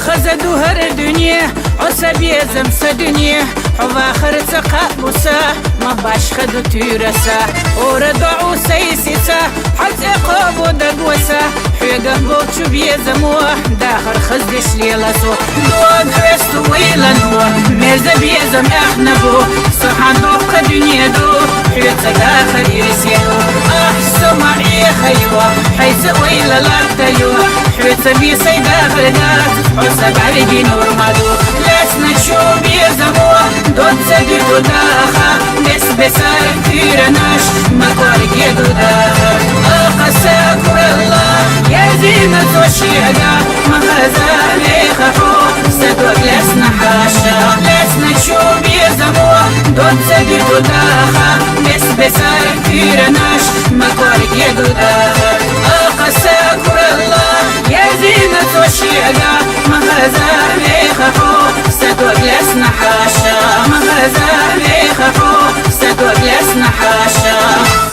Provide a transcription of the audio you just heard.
خزدو هر دنیا عصبی زم دنیا حوا خرڅ قابوسا ما باش خدو تورسا اور دعو سیسیسا حز قابو دقوسا حيقه بوچو بيزمو داخر خزدش ليلسو دوان خرستو ويلنو ميزة بيزم احنبو صحان دوق دنيا دو حيوة داخر يرسينو سمعي خيوة حيث ويلا لارتيو حيوة بيسي داخل دات عصب عرقي نور مدو لسنا شو بيزمو دون سبيتو داخا نسبة سار تيرناش مكوارك يدو داخا ساكر الله يا زينة وشيعة مخزاني خفو سدوك لسنا حاشا لسنا شو بيزمو دون سبيتو داخا نسبة سار تيرناش مكوارك يدو داخا ساكر الله يا زينة وشيعة مخزاني خفو سدوك لسنا حاشا مخزاني خفو سدوك لسنا حاشا